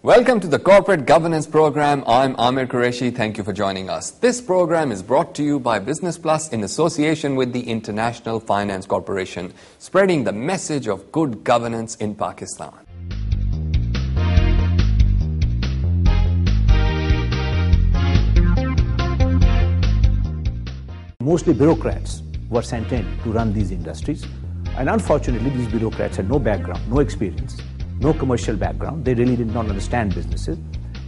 Welcome to the Corporate Governance Program. I'm Amir Qureshi. Thank you for joining us. This program is brought to you by Business Plus in association with the International Finance Corporation, spreading the message of good governance in Pakistan. Mostly bureaucrats were sent in to run these industries, and unfortunately these bureaucrats had no background, no experience, no commercial background. They really did not understand businesses,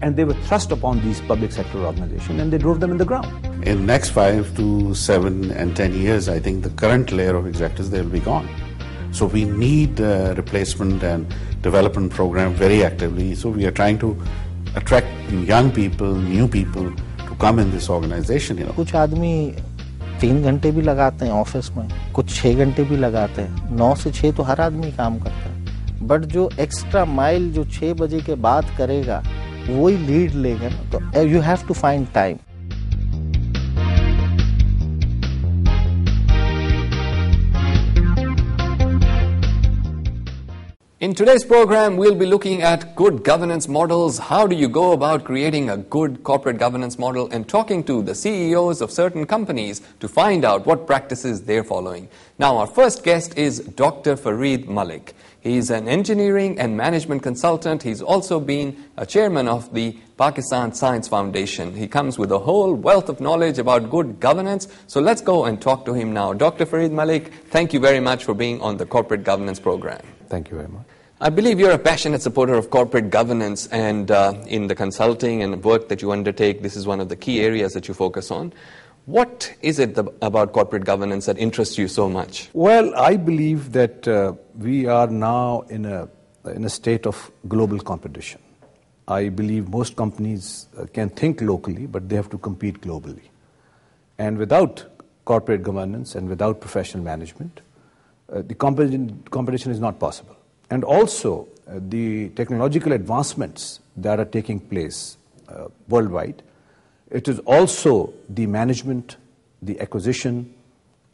and they were thrust upon these public sector organizations and they drove them in the ground. In the next 5 to 7 and 10 years, I think the current layer of executives, they will be gone. So we need replacement and development program very actively. So we are trying to attract young people, new people to come in this organization. कुछ आदमी 3 घंटे भी लगाते हैं office में, कुछ 6 घंटे भी लगाते हैं। 9 से 6 तो हर आदमी काम करता है, बट जो एक्स्ट्रा माइल जो 6 बजे के बाद करेगा वही लीड लेगा, तो you have to find time. In today's program, we'll be looking at good governance models. How do you go about creating a good corporate governance model, and talking to the CEOs of certain companies to find out what practices they're following. Now, our first guest is Dr. Fareed Malik. He's an engineering and management consultant. He's also been a chairman of the Pakistan Science Foundation. He comes with a whole wealth of knowledge about good governance. So let's go and talk to him now. Dr. Fareed Malik, thank you very much for being on the Corporate Governance Program. Thank you very much. I believe you're a passionate supporter of corporate governance, and in the consulting and work that you undertake, this is one of the key areas that you focus on. What is it about corporate governance that interests you so much? Well, I believe that we are now in a state of global competition. I believe most companies can think locally, but they have to compete globally. And without corporate governance and without professional management, the competition is not possible. And also, the technological advancements that are taking place worldwide, it is also the management, the acquisition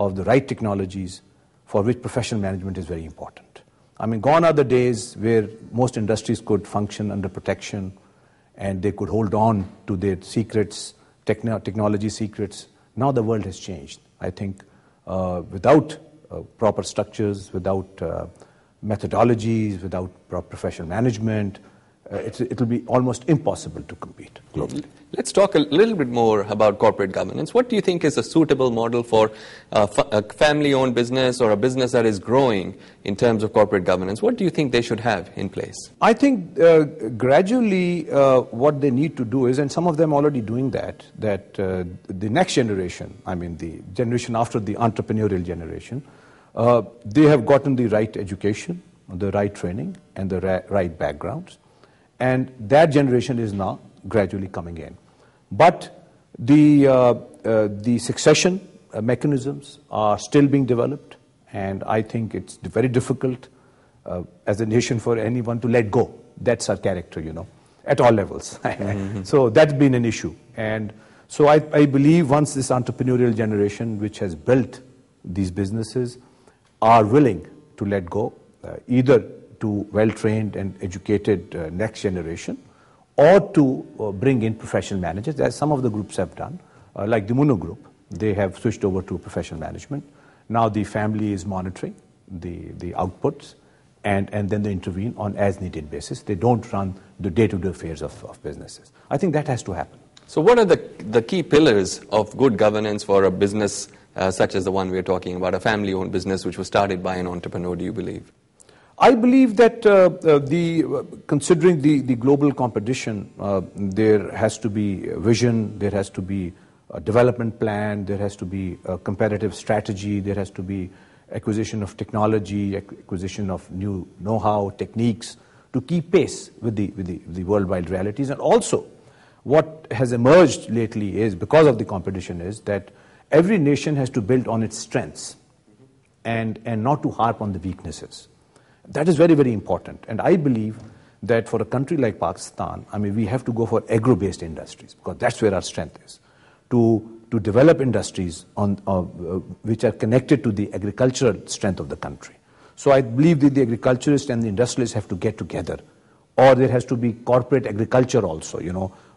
of the right technologies for which professional management is very important. I mean, gone are the days where most industries could function under protection and they could hold on to their secrets, technology secrets. Now the world has changed. I think without proper structures, without methodologies, without proper professional management, it will be almost impossible to compete globally. Let's talk a little bit more about corporate governance. What do you think is a suitable model for a family-owned business or a business that is growing in terms of corporate governance? What do you think they should have in place? I think gradually what they need to do is, and some of them already doing that the next generation, I mean the generation after the entrepreneurial generation, they have gotten the right education, the right training, and the right backgrounds. And that generation is now gradually coming in. But the succession mechanisms are still being developed, and I think it's very difficult as a nation for anyone to let go. That's our character, at all levels. So that's been an issue. And so I believe once this entrepreneurial generation, which has built these businesses, are willing to let go, either to well-trained and educated next generation, or to bring in professional managers, as some of the groups have done, like the Muno Group. They have switched over to professional management. Now the family is monitoring the outputs, and then they intervene on as-needed basis. They don't run the day-to-day affairs of businesses. I think that has to happen. So what are the key pillars of good governance for a business such as the one we're talking about, a family-owned business which was started by an entrepreneur, do you believe? I believe that considering the global competition, there has to be a vision, there has to be a development plan, there has to be a competitive strategy, there has to be acquisition of technology, acquisition of new know-how, techniques to keep pace with the worldwide realities. And also, what has emerged lately is, because of the competition, is that every nation has to build on its strengths and not to harp on the weaknesses. That is very, very important. And I believe that for a country like Pakistan, I mean, we have to go for agro-based industries, because that's where our strength is. To develop industries which are connected to the agricultural strength of the country. So I believe that the agriculturists and the industrialists have to get together or there has to be corporate agriculture also,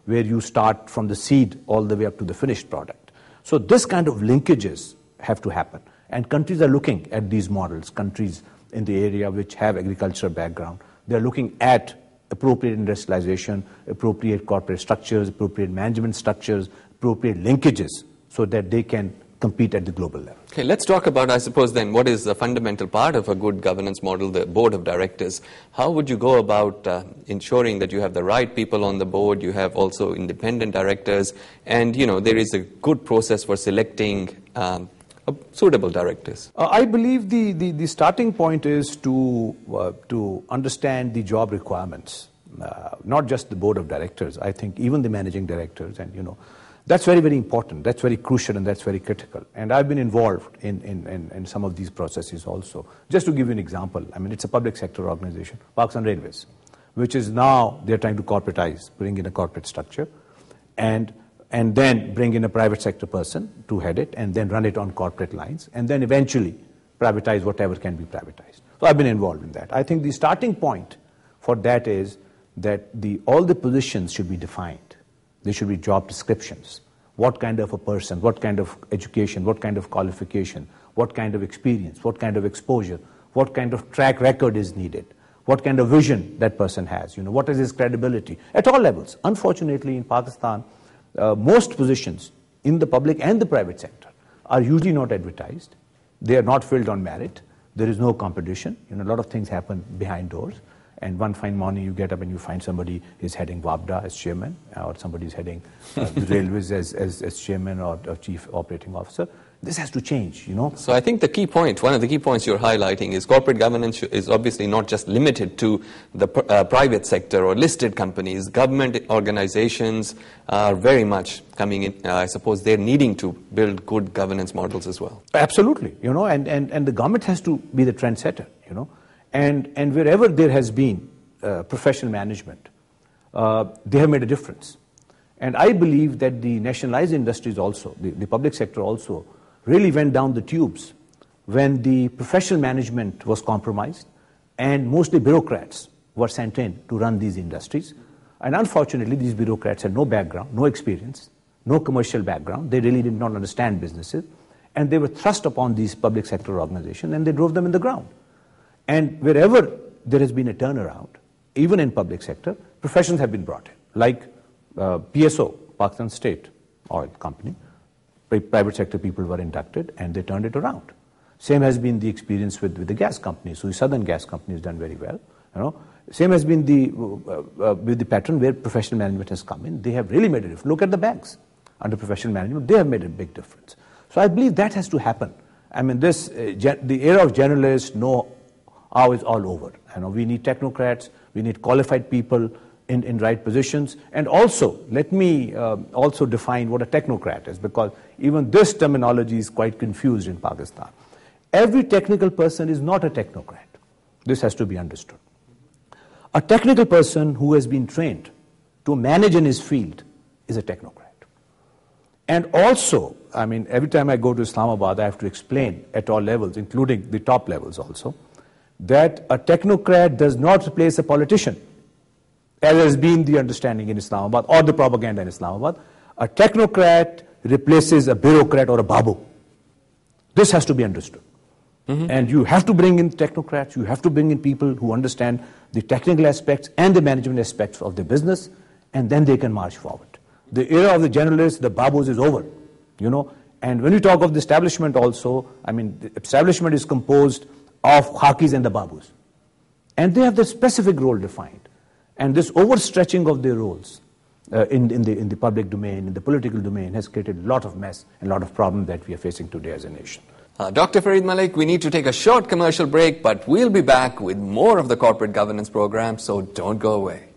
where you start from the seed all the way up to the finished product. So this kind of linkages have to happen. And countries are looking at these models, countries in the area which have agricultural background. They're looking at appropriate industrialization, appropriate corporate structures, appropriate management structures, appropriate linkages, so that they can compete at the global level. Okay, let's talk about, I suppose, then, what is the fundamental part of a good governance model, the board of directors. How would you go about ensuring that you have the right people on the board, you have also independent directors, and, there is a good process for selecting suitable directors? I believe the starting point is to understand the job requirements, not just the board of directors. I think even the managing directors, and that's very, very important. That's very crucial and that's very critical. And I've been involved in some of these processes also. Just to give you an example, it's a public sector organization, Pakistan Railways, which is now they're trying to corporatize, bring in a corporate structure, and then bring in a private sector person to head it, and then run it on corporate lines, and then eventually privatize whatever can be privatized. So I've been involved in that. I think the starting point for that is that all the positions should be defined. There should be job descriptions. What kind of a person, what kind of education, what kind of qualification, what kind of experience, what kind of exposure, what kind of track record is needed, what kind of vision that person has, what is his credibility at all levels. Unfortunately, in Pakistan, most positions in the public and the private sector are usually not advertised. They are not filled on merit. There is no competition. A lot of things happen behind doors. And one fine morning you get up and you find somebody is heading WAPDA as chairman, or somebody is heading the railways as chairman or chief operating officer. This has to change, So I think one of the key points you're highlighting is corporate governance is obviously not just limited to the private sector or listed companies. Government organizations are very much coming in. I suppose they're needing to build good governance models as well. Absolutely, and the government has to be the trendsetter, And wherever there has been professional management, they have made a difference. And I believe that the nationalized industries also, the public sector also, really went down the tubes when the professional management was compromised and mostly bureaucrats were sent in to run these industries. And unfortunately, these bureaucrats had no background, no experience, no commercial background. They really did not understand businesses. And they were thrust upon these public sector organizations, and they drove them in the ground. And wherever there has been a turnaround, even in public sector, professions have been brought in, like PSO, Pakistan State Oil Company. Private sector people were inducted and they turned it around. Same has been the experience with the gas companies. So the Southern Gas Company has done very well. Same has been with the pattern where professional management has come in. They have really made a difference. Look at the banks under professional management. They have made a big difference. So I believe that has to happen. The era of generalists now is all over. We need technocrats, we need qualified people in right positions. And also, let me also define what a technocrat is, because even this terminology is quite confused in Pakistan. Every technical person is not a technocrat. This has to be understood. A technical person who has been trained to manage in his field is a technocrat. And also, every time I go to Islamabad, I have to explain at all levels, including the top levels also, that a technocrat does not replace a politician, as has been the understanding in Islamabad or the propaganda in Islamabad. A technocrat replaces a bureaucrat or a babu. This has to be understood. Mm-hmm. And you have to bring in technocrats, you have to bring in people who understand the technical aspects and the management aspects of the business, and then they can march forward. The era of the generalists, the babus is over, And when you talk of the establishment also, the establishment is composed of khakis and the babus. And they have the specific role defined. And this overstretching of their roles in the public domain, in the political domain, has created a lot of mess and a lot of problems that we are facing today as a nation. Dr. Fareed Malik, we need to take a short commercial break, but we'll be back with more of the Corporate Governance Program, so don't go away.